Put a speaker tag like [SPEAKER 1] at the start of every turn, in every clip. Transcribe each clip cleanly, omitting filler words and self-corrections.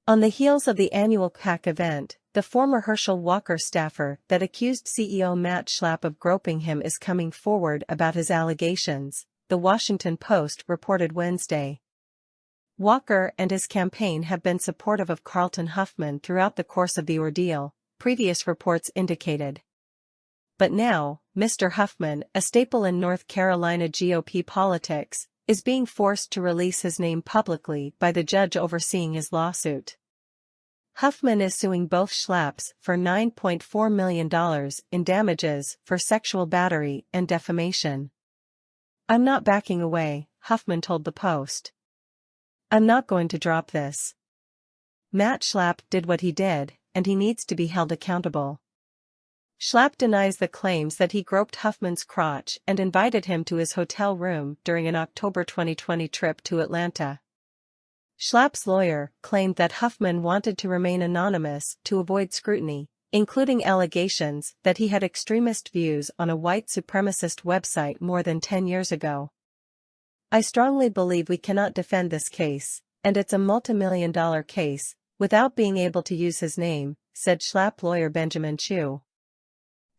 [SPEAKER 1] On the heels of the annual CPAC event, the former Herschel Walker staffer that accused CEO Matt Schlapp of groping him is coming forward about his allegations, The Washington Post reported Wednesday. Walker and his campaign have been supportive of Carlton Huffman throughout the course of the ordeal, previous reports indicated. But now, Mr. Huffman, a staple in North Carolina GOP politics, is being forced to release his name publicly by the judge overseeing his lawsuit. Huffman is suing both Schlapps for $9.4 million in damages for sexual battery and defamation. "I'm not backing away," Huffman told the Post. "I'm not going to drop this. Matt Schlapp did what he did, and he needs to be held accountable." Schlapp denies the claims that he groped Huffman's crotch and invited him to his hotel room during an October 2020 trip to Atlanta. Schlapp's lawyer claimed that Huffman wanted to remain anonymous to avoid scrutiny, including allegations that he had extremist views on a white supremacist website more than 10 years ago. "I strongly believe we cannot defend this case, and it's a multi-million-dollar case, without being able to use his name," said Schlapp lawyer Benjamin Chu.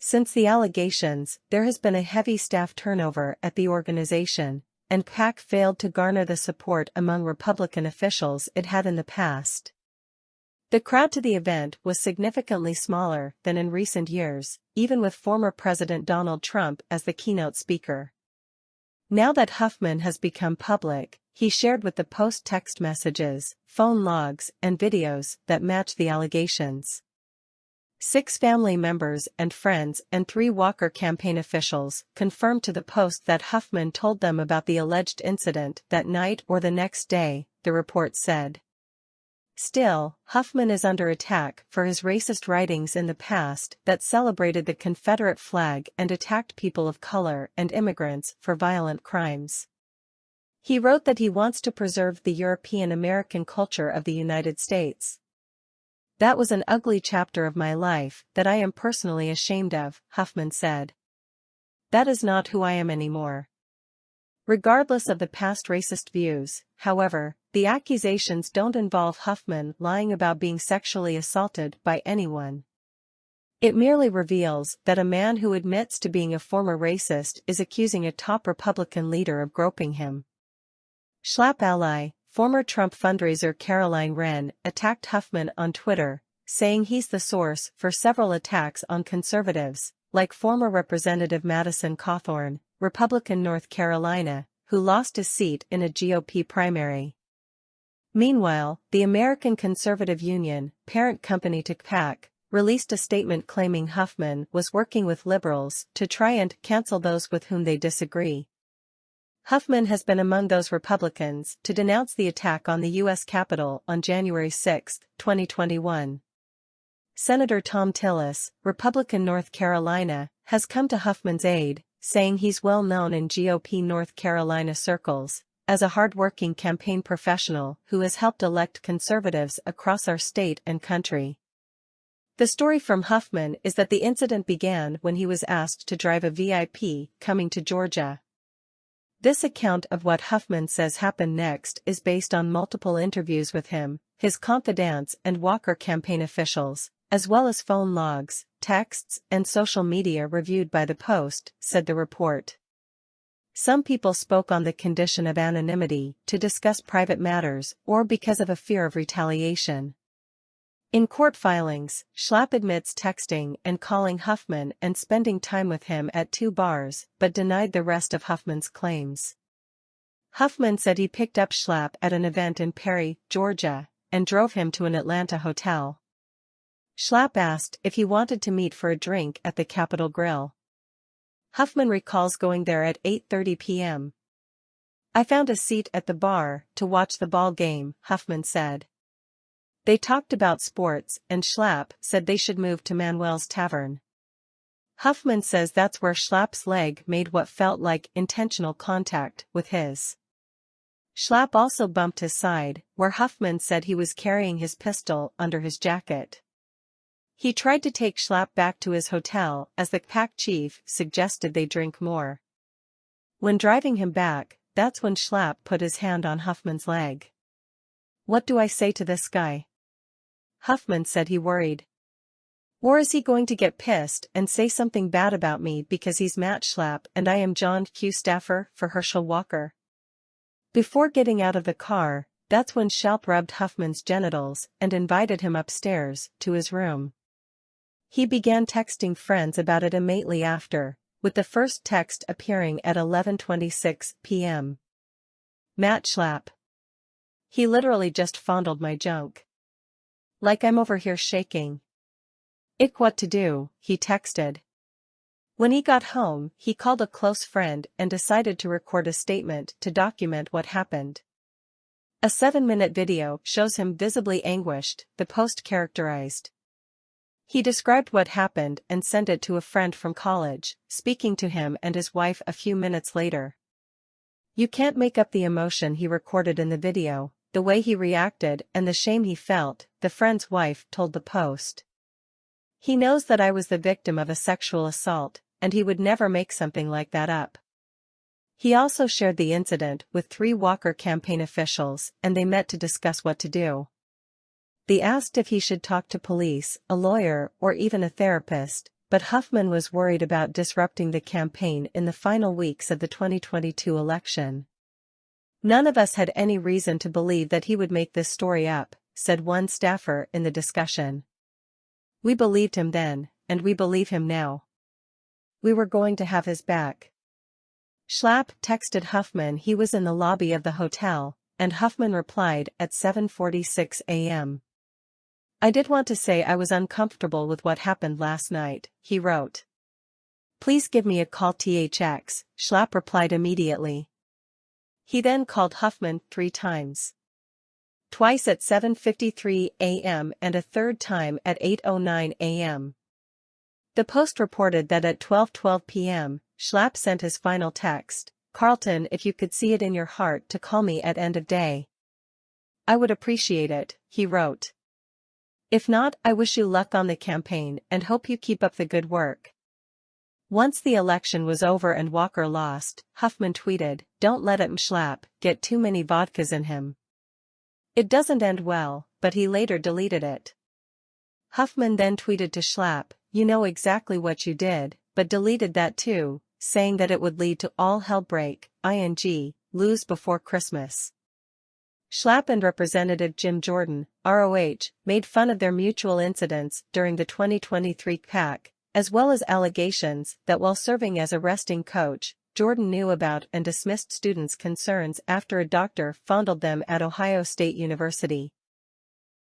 [SPEAKER 1] Since the allegations, there has been a heavy staff turnover at the organization, and CPAC failed to garner the support among Republican officials it had in the past. The crowd to the event was significantly smaller than in recent years, even with former President Donald Trump as the keynote speaker. Now that Huffman has become public, he shared with the Post text messages, phone logs, and videos that match the allegations. 6 family members and friends and 3 Walker campaign officials confirmed to the Post that Huffman told them about the alleged incident that night or the next day, the report said. Still, Huffman is under attack for his racist writings in the past that celebrated the Confederate flag and attacked people of color and immigrants for violent crimes. He wrote that he wants to preserve the European American culture of the United States. "That was an ugly chapter of my life that I am personally ashamed of," Huffman said. "That is not who I am anymore." Regardless of the past racist views, however, the accusations don't involve Huffman lying about being sexually assaulted by anyone. It merely reveals that a man who admits to being a former racist is accusing a top Republican leader of groping him. Schlapp ally, former Trump fundraiser Caroline Wren, attacked Huffman on Twitter, saying he's the source for several attacks on conservatives, like former Representative Madison Cawthorn, Republican North Carolina, who lost his seat in a GOP primary. Meanwhile, the American Conservative Union, parent company to CPAC, released a statement claiming Huffman was working with liberals to try and cancel those with whom they disagree. Huffman has been among those Republicans to denounce the attack on the U.S. Capitol on January 6, 2021. Senator Thom Tillis, Republican North Carolina, has come to Huffman's aid, saying he's well known in GOP North Carolina circles as a hard-working campaign professional who has helped elect conservatives across our state and country. The story from Huffman is that the incident began when he was asked to drive a VIP coming to Georgia. This account of what Huffman says happened next is based on multiple interviews with him, his confidants and Walker campaign officials, as well as phone logs, texts, and social media reviewed by the Post, said the report. Some people spoke on the condition of anonymity to discuss private matters or because of a fear of retaliation. In court filings, Schlapp admits texting and calling Huffman and spending time with him at 2 bars, but denied the rest of Huffman's claims. Huffman said he picked up Schlapp at an event in Perry, Georgia, and drove him to an Atlanta hotel. Schlapp asked if he wanted to meet for a drink at the Capitol Grill. Huffman recalls going there at 8:30 p.m. "I found a seat at the bar to watch the ball game," Huffman said. They talked about sports and Schlapp said they should move to Manuel's Tavern. Huffman says that's where Schlapp's leg made what felt like intentional contact with his. Schlapp also bumped his side, where Huffman said he was carrying his pistol under his jacket. He tried to take Schlapp back to his hotel as the CPAC chief suggested they drink more. When driving him back, that's when Schlapp put his hand on Huffman's leg. "What do I say to this guy? Huffman said he worried. Or is he going to get pissed and say something bad about me because he's Matt Schlapp and I am John Q. staffer for Herschel Walker? Before getting out of the car, that's when Schlapp rubbed Huffman's genitals and invited him upstairs to his room. He began texting friends about it immediately after, with the first text appearing at 11:26 p.m. Matt Schlapp. He literally just fondled my junk. Like I'm over here shaking. Ick what to do, he texted. When he got home, he called a close friend and decided to record a statement to document what happened. A 7-minute video shows him visibly anguished, the Post characterized. He described what happened and sent it to a friend from college, speaking to him and his wife a few minutes later. You can't make up the emotion he recorded in the video, the way he reacted and the shame he felt, the friend's wife told the Post. He knows that I was the victim of a sexual assault, and he would never make something like that up. He also shared the incident with 3 Walker campaign officials and they met to discuss what to do. They asked if he should talk to police, a lawyer, or even a therapist, but Huffman was worried about disrupting the campaign in the final weeks of the 2022 election. None of us had any reason to believe that he would make this story up, said one staffer in the discussion. We believed him then, and we believe him now. We were going to have his back. Schlapp texted Huffman he was in the lobby of the hotel, and Huffman replied at 7:46 a.m. I did want to say I was uncomfortable with what happened last night, he wrote. Please give me a call THX, Schlapp replied immediately. He then called Huffman 3 times. Twice at 7:53 a.m. and a third time at 8:09 a.m. The Post reported that at 12:12 p.m., Schlapp sent his final text, Carlton, if you could see it in your heart to call me at end of day. I would appreciate it, he wrote. If not, I wish you luck on the campaign and hope you keep up the good work. Once the election was over and Walker lost, Huffman tweeted, Don't let Schlapp get too many vodkas in him. It doesn't end well, but he later deleted it. Huffman then tweeted to Schlapp, You know exactly what you did, but deleted that too, saying that it would lead to all hell break, lose before Christmas. Schlapp and Representative Jim Jordan, ROH, made fun of their mutual incidents during the 2023 CPAC, as well as allegations that while serving as a wrestling coach, Jordan knew about and dismissed students' concerns after a doctor fondled them at Ohio State University.